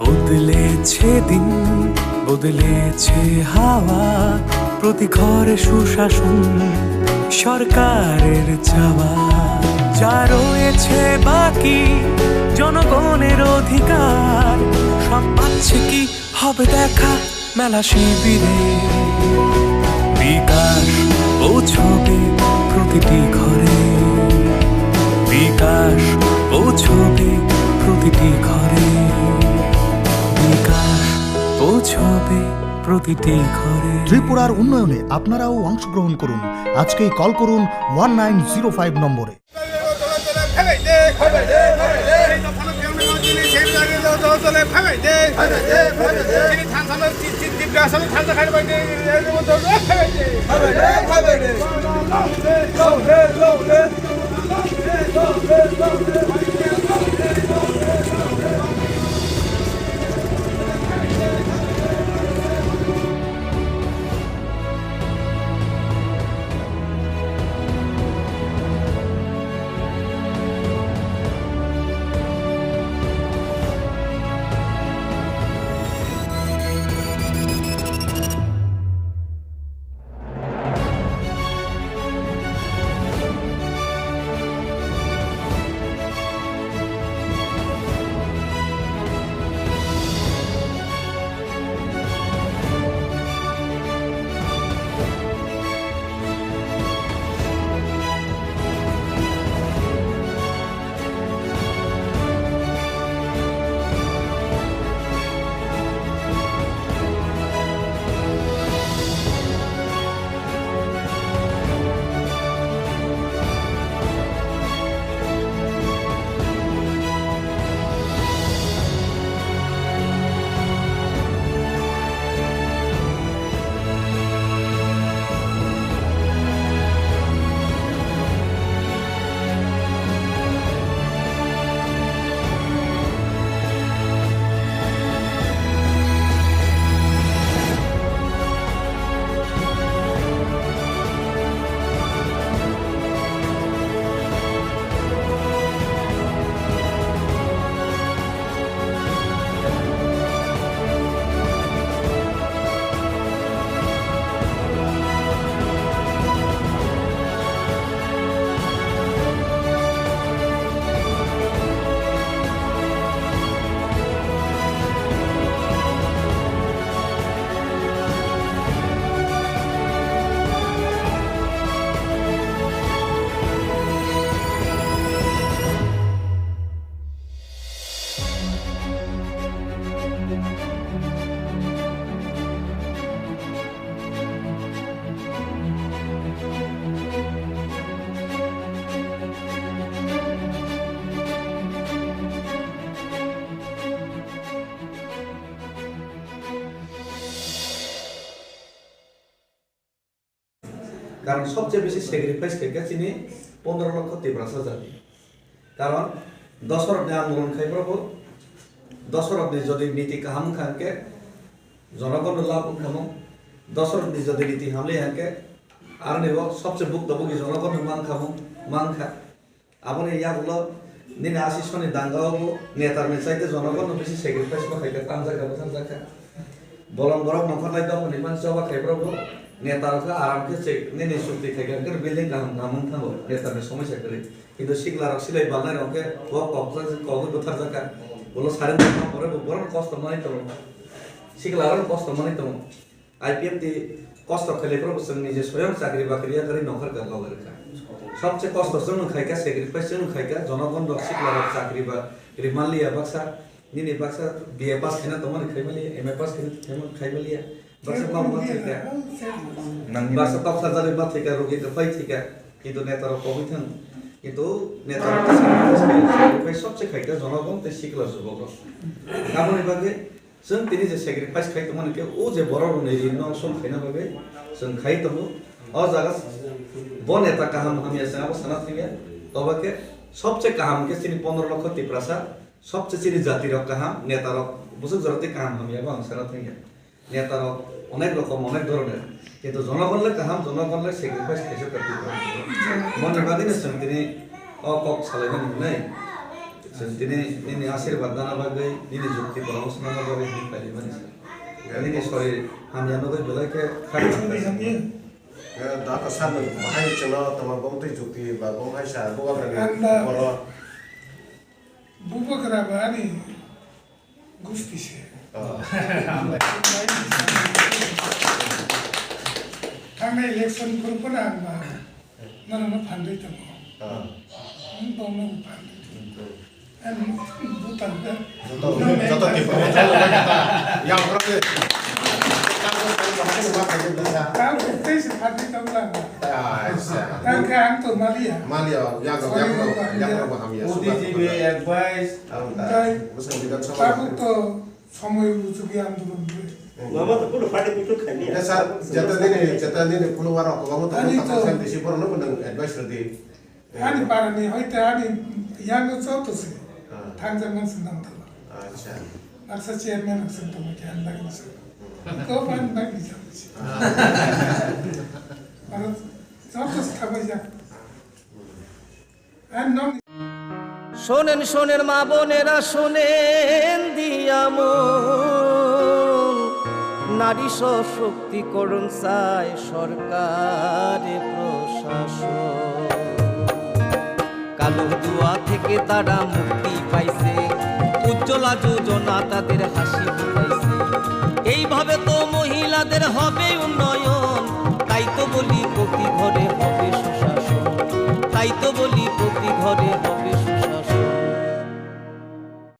বদলেছে দিন, বদলেছে হাওয়া, প্রতি ঘরে সুশাসন সরকারের চাওয়া। যা রয়েছে বাকি জনগণের অধিকার, সব পাচ্ছে কি হবে দেখা মেলা শিবিরে। বিকাশ পৌঁছবে প্রতিটি ঘরে, বিকাশ পৌঁছবে প্রতিটি ঘরে, বিকাশ পৌঁছবে প্রতিটি ঘরে। ত্রিপুরার উন্নয়নে আপনারাও অংশগ্রহণ করুন। আজকেই কল করুন 1905 নম্বরে। কারণ সবচেয়ে বেশি স্যাক্রিফাইস খেয়ে চিনি 15 লক্ষ ত্রিপুরা জাতি। কারণ দশরথ আন্দোলন খাইব দশরথ যদি নীতি কাহাম খানকে জনগণ লাভ খামো, দশরথ যদি নীতি হামলে হাঁকে আর নেব সবচেয়ে ভুক্তভোগী জনগণ মান খা। আপনি ইয়াগুলো নিনে 80 সনে দাঙ্গাও নেতার চাইতে জনগণ বেশি স্যাক্রিফাইস খাইতে টান জায়গা বলম বরং নখর লাই দাও নিমান চাওয়া খাইব্রবো নেতারকে আরামকে নিনে শক্তি থাকে বিল্ডিং নামন থাকবো নেতার সমস্যা করে। কিন্তু শিখলার সিলাই বাংলার ওকে কখন কোথার জায়গা বলো সাড়ে পরে বড় কষ্ট মানে তো শিখলার কষ্ট মানে তো IPM তে কষ্ট খেলে নিজে স্বয়ং চাকরি বাকরিয়া করে নখর গালের সবচেয়ে কষ্ট জন্য খাইকা স্যাক্রিফাইস জন্য খাইকা জনগণ শিখলার চাকরি বা রিমালিয়া বাক্সা নিনে বাক্সা BA পাস খেনা তোমার খাইমালিয়া MA পাস খাইমালিয়া বাক্সা কম থেকে বাক্সা টপ সার্জারি বা থেকে রোগী ফাই থেকে কিন্তু নেতার কমই থান কিন্তু নেতার স্যাক্রিফাইস সবচেয়ে খাইকা জনগণ তে শিখলার যুবক কারণ এভাবে जों दिनै जे सेक्रिफाइस खाइतोमोन के ओ जे बर' रनैरि न सम खाइना बागै जों खाइतोमो अ जागा बन एता काहाम हामिया जों आबो साना थिया तबाके सबसे काहाम के सिनि 15 लक्ष तिप्रासा सबसे सिनि जाति र काहाम नेता र बुझक जरते काहाम हामिया बा साना थिया नेता र अनेक रकम अनेक धरনের কিন্তু জনগণলে কাহাম জনগণলে সেক্রিফাইস খাইছে করতে মনে বাদিনে जों दिनै अ কক सालायनो मोननाय ini आशीर्वाद दाना बागै ini जुक्ति परामर्श दाना बागै ini kali manis ini sorry hamya no belai ke da ka san bahai chalo tama gomtai jukti ba gomhai sa bo ga boro bubu kerabani gusti se kami election pun amba nana pandai tamu Bông nó phản em bố tần đó cho tôi kịp giao nó đi cáo cũng thấy sự phản đối trong lòng đang cái án từ Malia Malia giao nó vào hàm ya ODGB advice তার তো সময় বুঝবি আন্দোলন Mama tuh kudu pada itu kan ya. dasar jatah ini keluar aku kamu tahu tak di sipur no menang advice tadi আনি পারেনি হয়তো আনি ইয়াঙ্গ চলতেছে থাকজামান সিদ্ধান্ত acha নাকসা চেয়ারম্যান আছেন তোমাকে আন লাগিছে কোপান বাকি যাচ্ছে আর চলতেছে খাবার যাক আর নম শোনেন শোনেন মা বোনেরা শোনেন দিয়াম নারী সশক্তিকরণ চায় সরকার প্রশাসন কালো দুয়া থেকে তারা মুক্তি পাইছে উজ্জ্বলা যোজনা তাদের হাসি ফুটাইছে এইভাবে তো মহিলাদের হবে উন্নয়ন